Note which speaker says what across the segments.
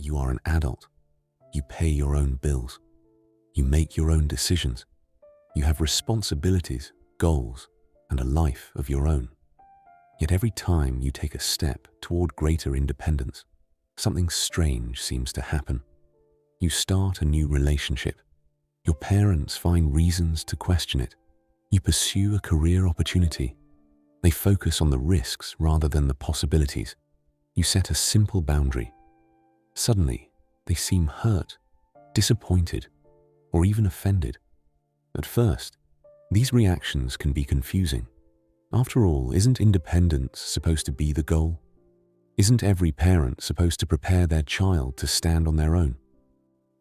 Speaker 1: you are an adult. You pay your own bills. You make your own decisions. You have responsibilities, goals, and a life of your own. Yet every time you take a step toward greater independence, something strange seems to happen. You start a new relationship. Your parents find reasons to question it. You pursue a career opportunity. They focus on the risks rather than the possibilities. You set a simple boundary. Suddenly, they seem hurt, disappointed, or even offended. At first, these reactions can be confusing. After all, isn't independence supposed to be the goal? Isn't every parent supposed to prepare their child to stand on their own?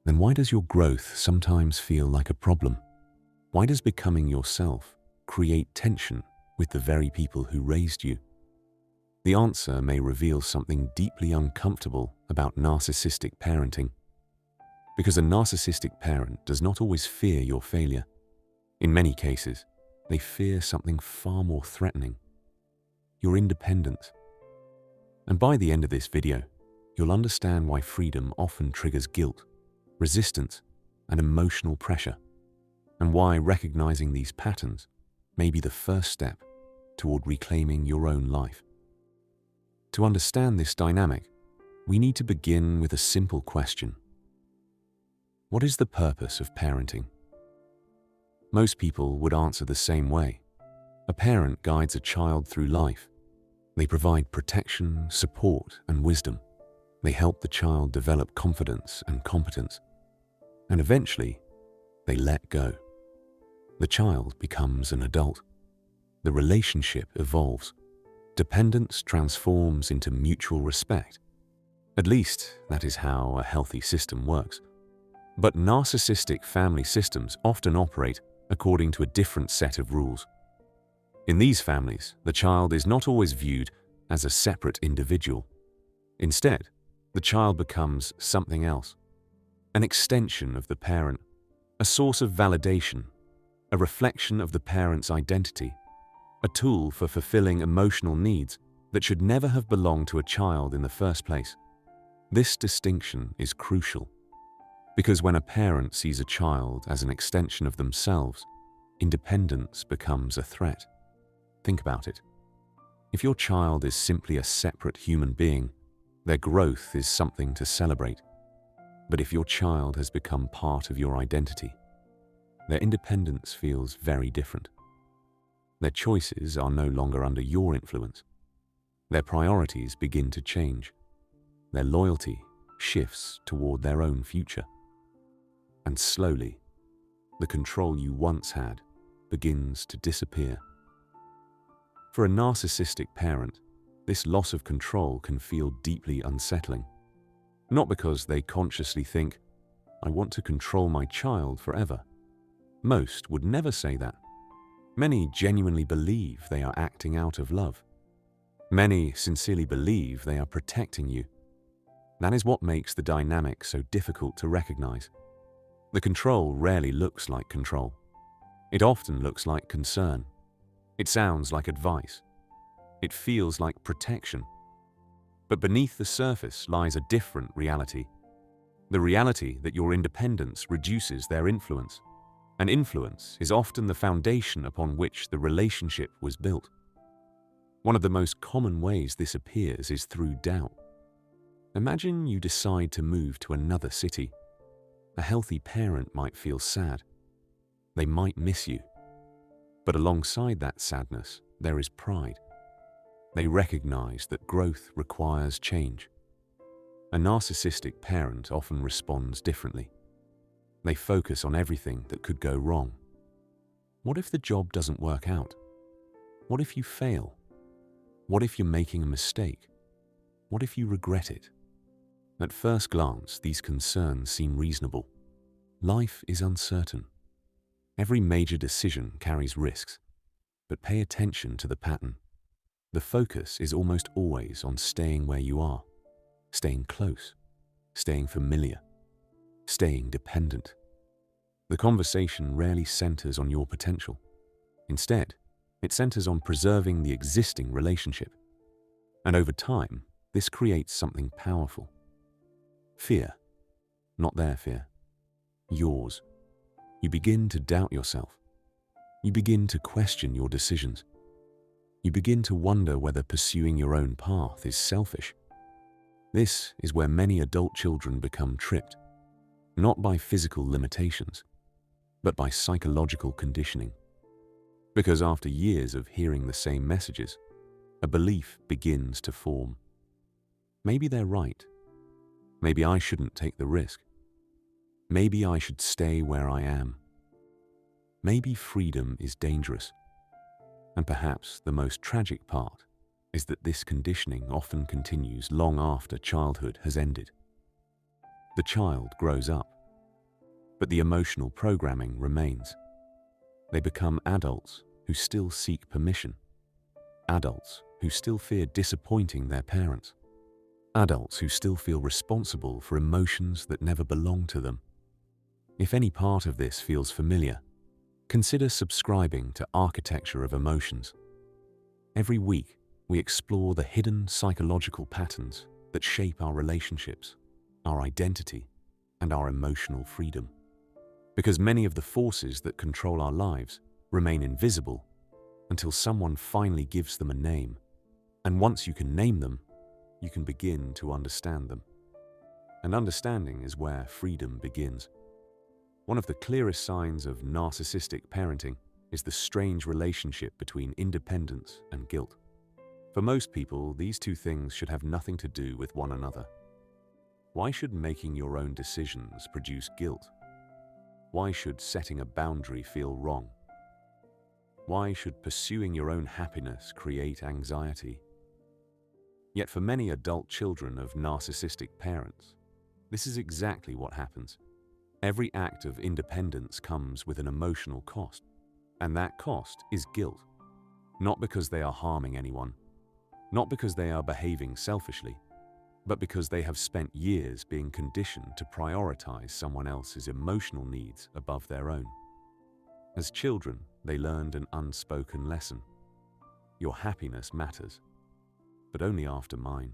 Speaker 1: Then why does your growth sometimes feel like a problem? Why does becoming yourself create tension with the very people who raised you? The answer may reveal something deeply uncomfortable about narcissistic parenting. Because a narcissistic parent does not always fear your failure. In many cases, they fear something far more threatening: your independence. And by the end of this video, you'll understand why freedom often triggers guilt, resistance, and emotional pressure, and why recognizing these patterns may be the first step toward reclaiming your own life. To understand this dynamic, we need to begin with a simple question. What is the purpose of parenting? Most people would answer the same way. A parent guides a child through life. They provide protection, support, and wisdom. They help the child develop confidence and competence. And eventually, they let go. The child becomes an adult. The relationship evolves. Dependence transforms into mutual respect. At least, that is how a healthy system works. But narcissistic family systems often operate according to a different set of rules. In these families, the child is not always viewed as a separate individual. Instead, the child becomes something else, an extension of the parent, a source of validation, a reflection of the parent's identity, a tool for fulfilling emotional needs that should never have belonged to a child in the first place. This distinction is crucial, because when a parent sees a child as an extension of themselves, independence becomes a threat. Think about it. If your child is simply a separate human being, their growth is something to celebrate. But if your child has become part of your identity, their independence feels very different. Their choices are no longer under your influence. Their priorities begin to change. Their loyalty shifts toward their own future. And slowly, the control you once had begins to disappear. For a narcissistic parent, this loss of control can feel deeply unsettling. Not because they consciously think, "I want to control my child forever." Most would never say that. Many genuinely believe they are acting out of love. Many sincerely believe they are protecting you. That is what makes the dynamic so difficult to recognize. The control rarely looks like control. It often looks like concern. It sounds like advice. It feels like protection. But beneath the surface lies a different reality. The reality that your independence reduces their influence. And influence is often the foundation upon which the relationship was built. One of the most common ways this appears is through doubt. Imagine you decide to move to another city. A healthy parent might feel sad. They might miss you. But alongside that sadness, there is pride. They recognize that growth requires change. A narcissistic parent often responds differently. They focus on everything that could go wrong. What if the job doesn't work out? What if you fail? What if you're making a mistake? What if you regret it? At first glance, these concerns seem reasonable. Life is uncertain. Every major decision carries risks. But pay attention to the pattern. The focus is almost always on staying where you are, staying close, staying familiar, staying dependent. The conversation rarely centers on your potential. Instead, it centers on preserving the existing relationship. And over time, this creates something powerful. Fear, not their fear, yours. You begin to doubt yourself. You begin to question your decisions. You begin to wonder whether pursuing your own path is selfish. This is where many adult children become tripped, not by physical limitations, but by psychological conditioning. Because after years of hearing the same messages, a belief begins to form. Maybe they're right. Maybe I shouldn't take the risk. Maybe I should stay where I am. Maybe freedom is dangerous. And perhaps the most tragic part is that this conditioning often continues long after childhood has ended. The child grows up, but the emotional programming remains. They become adults who still seek permission, adults who still fear disappointing their parents, adults who still feel responsible for emotions that never belong to them. If any part of this feels familiar, consider subscribing to Architecture of Emotions. Every week, we explore the hidden psychological patterns that shape our relationships, our identity, and our emotional freedom. Because many of the forces that control our lives remain invisible until someone finally gives them a name. And once you can name them, you can begin to understand them. And understanding is where freedom begins. One of the clearest signs of narcissistic parenting is the strange relationship between independence and guilt. For most people, these two things should have nothing to do with one another. Why should making your own decisions produce guilt? Why should setting a boundary feel wrong? Why should pursuing your own happiness create anxiety? Yet for many adult children of narcissistic parents, this is exactly what happens. Every act of independence comes with an emotional cost, and that cost is guilt. Not because they are harming anyone, not because they are behaving selfishly, but because they have spent years being conditioned to prioritize someone else's emotional needs above their own. As children, they learned an unspoken lesson. Your happiness matters, but only after mine.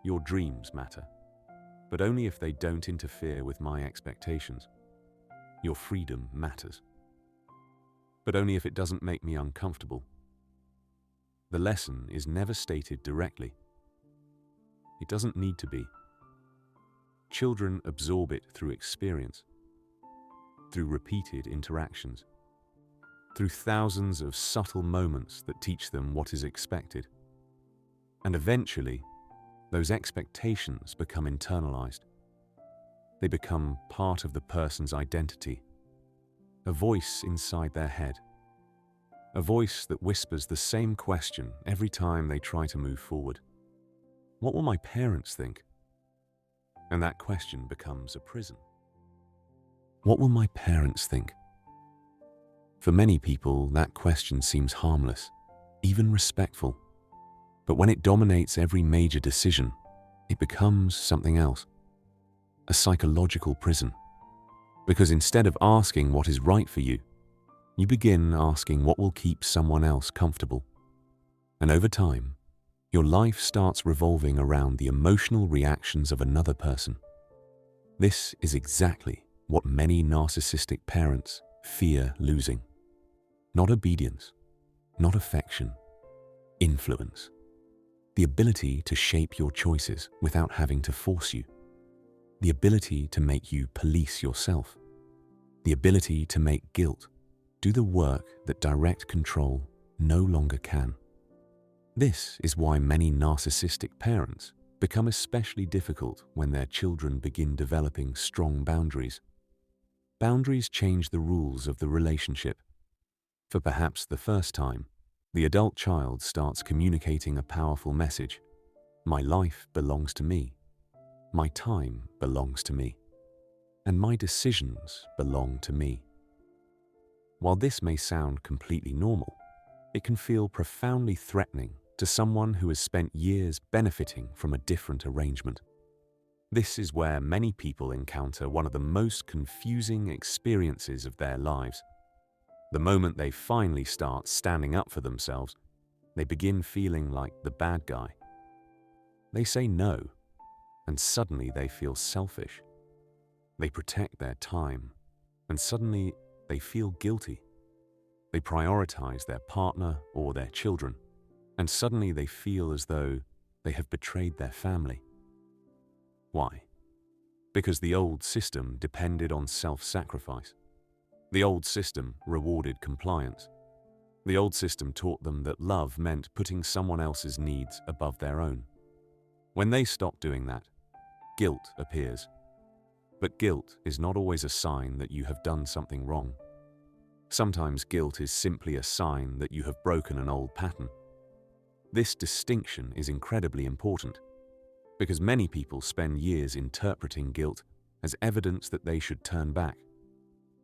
Speaker 1: Your dreams matter, but only if they don't interfere with my expectations. Your freedom matters, but only if it doesn't make me uncomfortable. The lesson is never stated directly. It doesn't need to be. Children absorb it through experience, through repeated interactions, through thousands of subtle moments that teach them what is expected. And eventually, those expectations become internalized. They become part of the person's identity, a voice inside their head, a voice that whispers the same question every time they try to move forward. What will my parents think? And that question becomes a prison. What will my parents think? For many people, that question seems harmless, even respectful. But when it dominates every major decision, it becomes something else, a psychological prison. Because instead of asking what is right for you, you begin asking what will keep someone else comfortable. And over time, your life starts revolving around the emotional reactions of another person. This is exactly what many narcissistic parents fear losing. Not obedience, not affection, influence. The ability to shape your choices without having to force you. The ability to make you police yourself. The ability to make guilt do the work that direct control no longer can. This is why many narcissistic parents become especially difficult when their children begin developing strong boundaries. Boundaries change the rules of the relationship. For perhaps the first time, the adult child starts communicating a powerful message. My life belongs to me. My time belongs to me. And my decisions belong to me. While this may sound completely normal, it can feel profoundly threatening to someone who has spent years benefiting from a different arrangement. This is where many people encounter one of the most confusing experiences of their lives. The moment they finally start standing up for themselves, they begin feeling like the bad guy. They say no, and suddenly they feel selfish. They protect their time, and suddenly they feel guilty. They prioritize their partner or their children, and suddenly they feel as though they have betrayed their family. Why? Because the old system depended on self-sacrifice. The old system rewarded compliance. The old system taught them that love meant putting someone else's needs above their own. When they stop doing that, guilt appears. But guilt is not always a sign that you have done something wrong. Sometimes guilt is simply a sign that you have broken an old pattern. This distinction is incredibly important, because many people spend years interpreting guilt as evidence that they should turn back.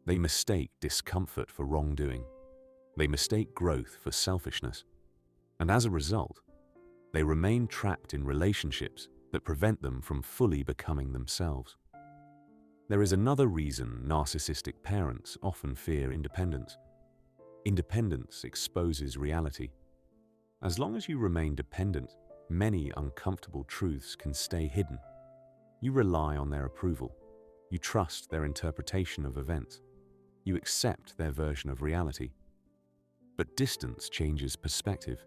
Speaker 1: They mistake discomfort for wrongdoing. They mistake growth for selfishness. And as a result, they remain trapped in relationships that prevent them from fully becoming themselves. There is another reason narcissistic parents often fear independence. Independence exposes reality. As long as you remain dependent, many uncomfortable truths can stay hidden. You rely on their approval. You trust their interpretation of events. You accept their version of reality. But distance changes perspective,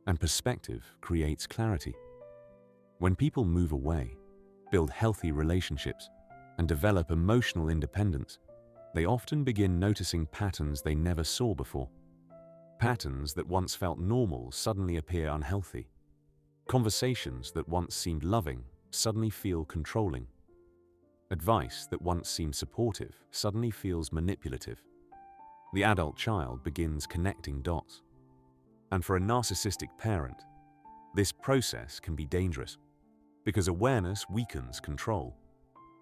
Speaker 1: and perspective creates clarity. When people move away, build healthy relationships, and develop emotional independence, they often begin noticing patterns they never saw before. Patterns that once felt normal suddenly appear unhealthy. Conversations that once seemed loving suddenly feel controlling. Advice that once seemed supportive suddenly feels manipulative. The adult child begins connecting dots. And for a narcissistic parent, this process can be dangerous, because awareness weakens control.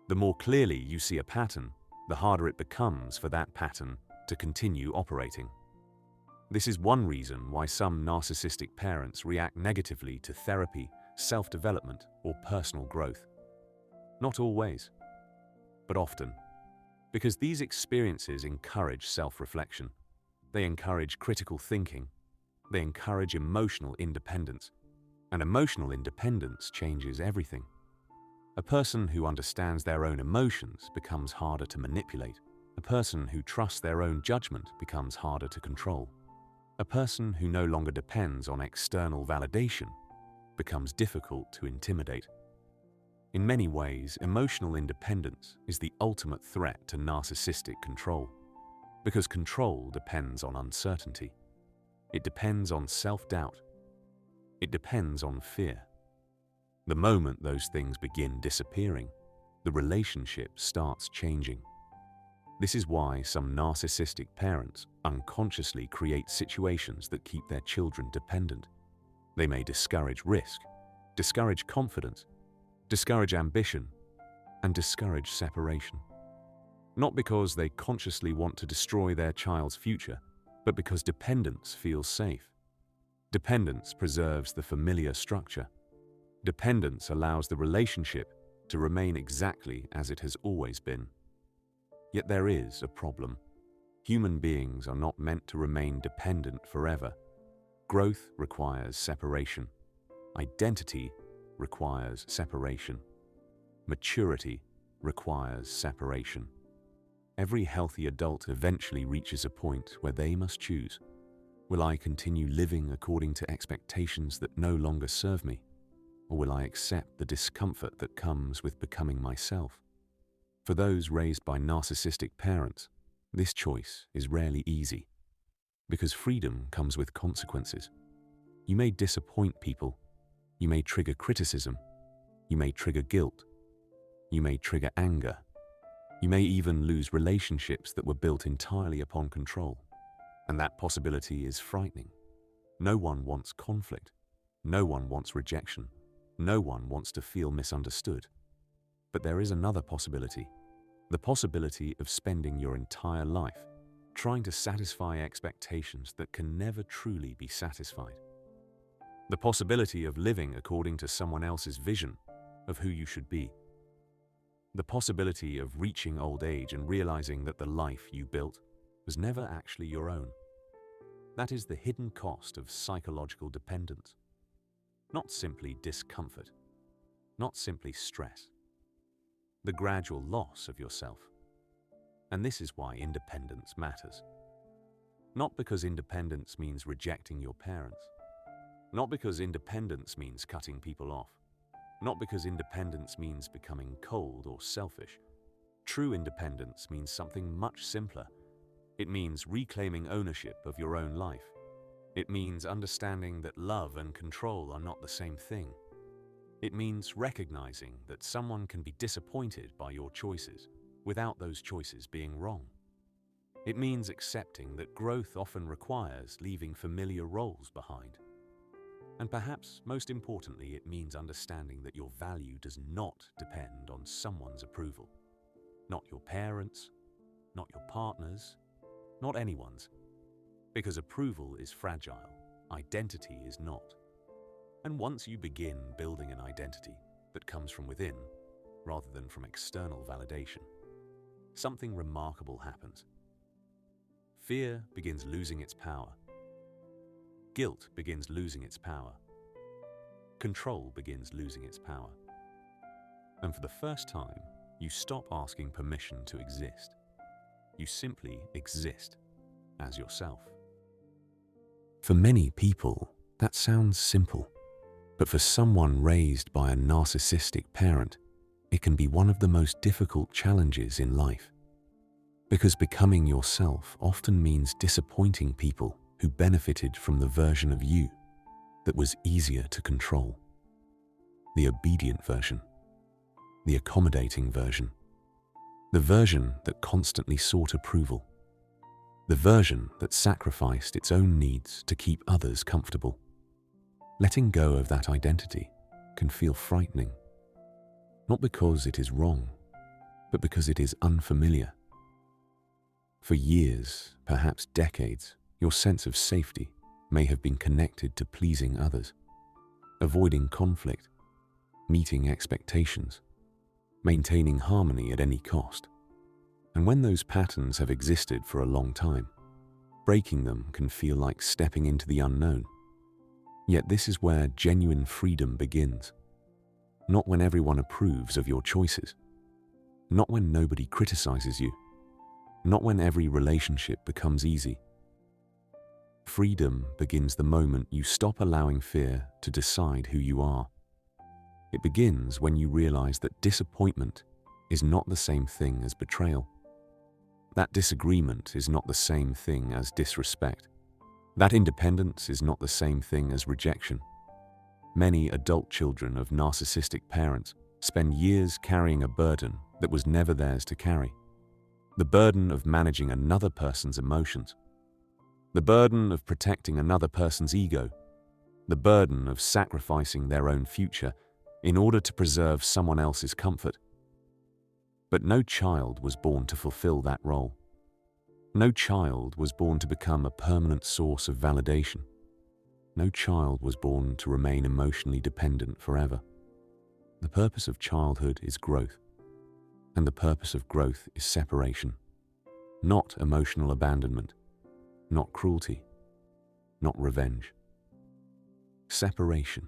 Speaker 1: The more clearly you see a pattern, the harder it becomes for that pattern to continue operating. This is one reason why some narcissistic parents react negatively to therapy, self-development, or personal growth. Not always, but often. Because these experiences encourage self-reflection. They encourage critical thinking. They encourage emotional independence. And emotional independence changes everything. A person who understands their own emotions becomes harder to manipulate. A person who trusts their own judgment becomes harder to control. A person who no longer depends on external validation becomes difficult to intimidate. In many ways, emotional independence is the ultimate threat to narcissistic control, because control depends on uncertainty. It depends on self-doubt. It depends on fear. The moment those things begin disappearing, the relationship starts changing. This is why some narcissistic parents unconsciously create situations that keep their children dependent. They may discourage risk, discourage confidence, discourage ambition, and discourage separation. Not because they consciously want to destroy their child's future, but because dependence feels safe. Dependence preserves the familiar structure. Dependence allows the relationship to remain exactly as it has always been. Yet there is a problem. Human beings are not meant to remain dependent forever. Growth requires separation. Identity requires separation. Maturity requires separation. Every healthy adult eventually reaches a point where they must choose. Will I continue living according to expectations that no longer serve me? Or will I accept the discomfort that comes with becoming myself? For those raised by narcissistic parents, this choice is rarely easy, because freedom comes with consequences. You may disappoint people. You may trigger criticism. You may trigger guilt. You may trigger anger. You may even lose relationships that were built entirely upon control. And that possibility is frightening. No one wants conflict. No one wants rejection. No one wants to feel misunderstood. But there is another possibility. The possibility of spending your entire life trying to satisfy expectations that can never truly be satisfied. The possibility of living according to someone else's vision of who you should be. The possibility of reaching old age and realizing that the life you built was never actually your own. That is the hidden cost of psychological dependence. Not simply discomfort, not simply stress. The gradual loss of yourself. And this is why independence matters. Not because independence means rejecting your parents. Not because independence means cutting people off. Not because independence means becoming cold or selfish. True independence means something much simpler. It means reclaiming ownership of your own life. It means understanding that love and control are not the same thing. It means recognizing that someone can be disappointed by your choices without those choices being wrong. It means accepting that growth often requires leaving familiar roles behind. And perhaps most importantly, it means understanding that your value does not depend on someone's approval. Not your parents, not your partners, not anyone's. Because approval is fragile, identity is not. And once you begin building an identity that comes from within, rather than from external validation, something remarkable happens. Fear begins losing its power. Guilt begins losing its power. Control begins losing its power. And for the first time, you stop asking permission to exist. You simply exist as yourself. For many people, that sounds simple. But for someone raised by a narcissistic parent, it can be one of the most difficult challenges in life. Because becoming yourself often means disappointing people who benefited from the version of you that was easier to control. The obedient version, the accommodating version, the version that constantly sought approval, the version that sacrificed its own needs to keep others comfortable. Letting go of that identity can feel frightening, not because it is wrong, but because it is unfamiliar. For years, perhaps decades, your sense of safety may have been connected to pleasing others, avoiding conflict, meeting expectations, maintaining harmony at any cost. And when those patterns have existed for a long time, breaking them can feel like stepping into the unknown. Yet this is where genuine freedom begins. Not when everyone approves of your choices. Not when nobody criticizes you. Not when every relationship becomes easy. Freedom begins the moment you stop allowing fear to decide who you are. It begins when you realize that disappointment is not the same thing as betrayal. That disagreement is not the same thing as disrespect. That independence is not the same thing as rejection. Many adult children of narcissistic parents spend years carrying a burden that was never theirs to carry. The burden of managing another person's emotions. The burden of protecting another person's ego. The burden of sacrificing their own future in order to preserve someone else's comfort. But no child was born to fulfill that role. No child was born to become a permanent source of validation. No child was born to remain emotionally dependent forever. The purpose of childhood is growth, and the purpose of growth is separation. Not emotional abandonment, not cruelty, not revenge. Separation.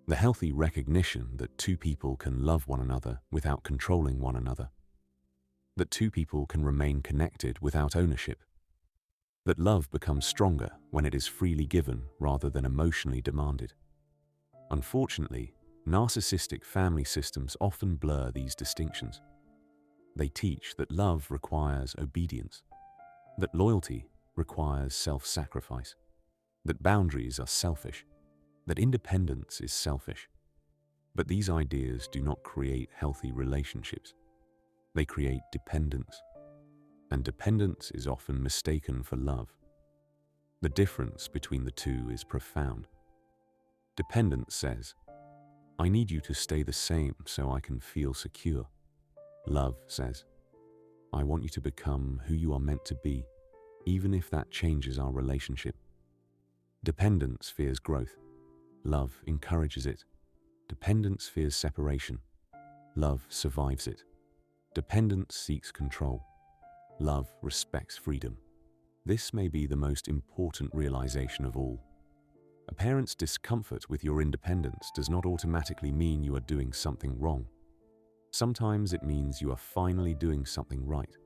Speaker 1: The healthy recognition that two people can love one another without controlling one another. That two people can remain connected without ownership. That love becomes stronger when it is freely given rather than emotionally demanded. Unfortunately, narcissistic family systems often blur these distinctions. They teach that love requires obedience, that loyalty requires self-sacrifice, that boundaries are selfish, that independence is selfish. But these ideas do not create healthy relationships. They create dependence, and dependence is often mistaken for love. The difference between the two is profound. Dependence says, I need you to stay the same so I can feel secure. Love says, I want you to become who you are meant to be, even if that changes our relationship. Dependence fears growth. Love encourages it. Dependence fears separation. Love survives it. Dependence seeks control. Love respects freedom. This may be the most important realization of all. A parent's discomfort with your independence does not automatically mean you are doing something wrong. Sometimes it means you are finally doing something right.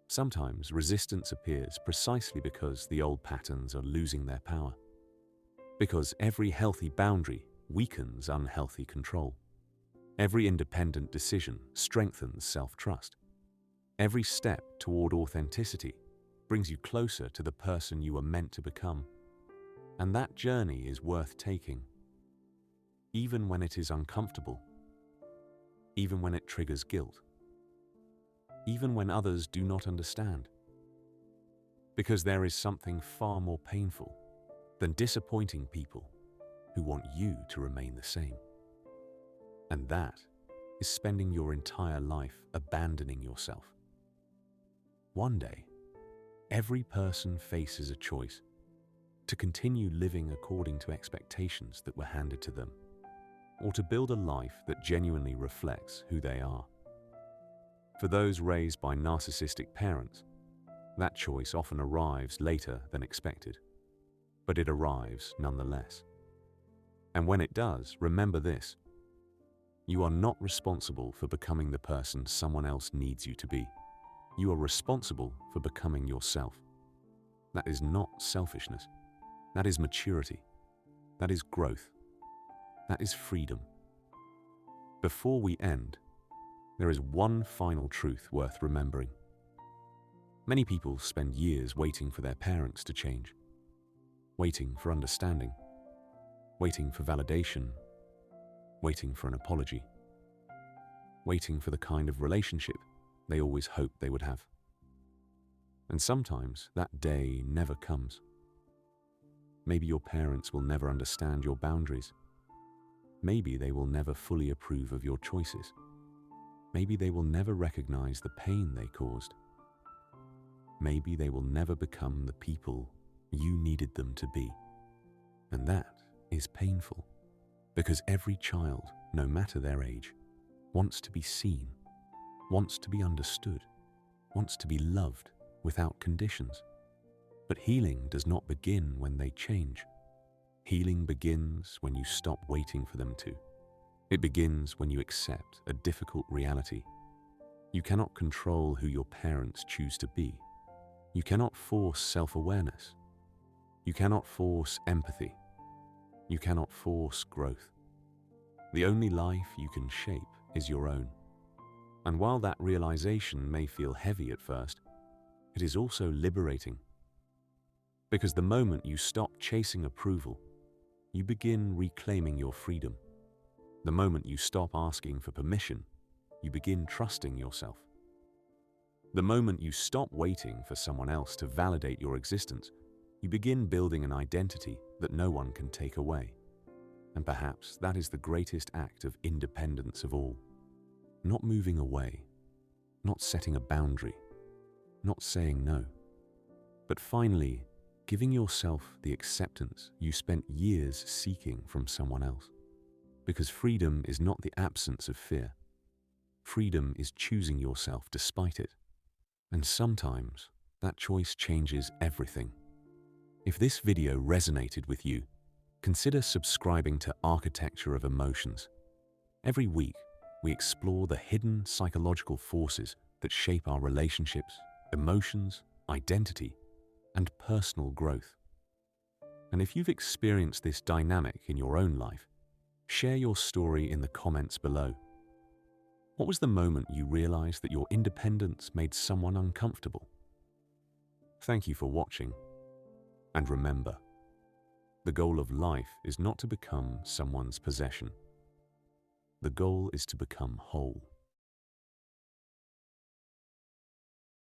Speaker 1: Sometimes resistance appears precisely because the old patterns are losing their power. Because every healthy boundary weakens unhealthy control. Every independent decision strengthens self-trust. Every step toward authenticity brings you closer to the person you are meant to become. And that journey is worth taking, even when it is uncomfortable, even when it triggers guilt, even when others do not understand. Because there is something far more painful than disappointing people who want you to remain the same. And that is spending your entire life abandoning yourself. One day, every person faces a choice to continue living according to expectations that were handed to them, or to build a life that genuinely reflects who they are. For those raised by narcissistic parents, that choice often arrives later than expected, but it arrives nonetheless. And when it does, remember this: you are not responsible for becoming the person someone else needs you to be. You are responsible for becoming yourself. That is not selfishness. That is maturity. That is growth. That is freedom. Before we end, there is one final truth worth remembering. Many people spend years waiting for their parents to change, waiting for understanding, waiting for validation, waiting for an apology, waiting for the kind of relationship they always hoped they would have. And sometimes that day never comes. Maybe your parents will never understand your boundaries. Maybe they will never fully approve of your choices. Maybe they will never recognize the pain they caused. Maybe they will never become the people you needed them to be. And that is painful, because every child, no matter their age, wants to be seen, wants to be understood, wants to be loved without conditions. But healing does not begin when they change. Healing begins when you stop waiting for them to. It begins when you accept a difficult reality. You cannot control who your parents choose to be. You cannot force self-awareness. You cannot force empathy. You cannot force growth. The only life you can shape is your own. And while that realization may feel heavy at first, it is also liberating. Because the moment you stop chasing approval, you begin reclaiming your freedom. The moment you stop asking for permission, you begin trusting yourself. The moment you stop waiting for someone else to validate your existence, you begin building an identity that no one can take away. And perhaps that is the greatest act of independence of all. Not moving away, not setting a boundary, not saying no, but finally giving yourself the acceptance you spent years seeking from someone else. Because freedom is not the absence of fear. Freedom is choosing yourself despite it. And sometimes that choice changes everything. If this video resonated with you, consider subscribing to Architecture of Emotions. Every week, we explore the hidden psychological forces that shape our relationships, emotions, identity, and personal growth. And if you've experienced this dynamic in your own life, share your story in the comments below. What was the moment you realized that your independence made someone uncomfortable? Thank you for watching. And remember, the goal of life is not to become someone's possession. The goal is to become whole.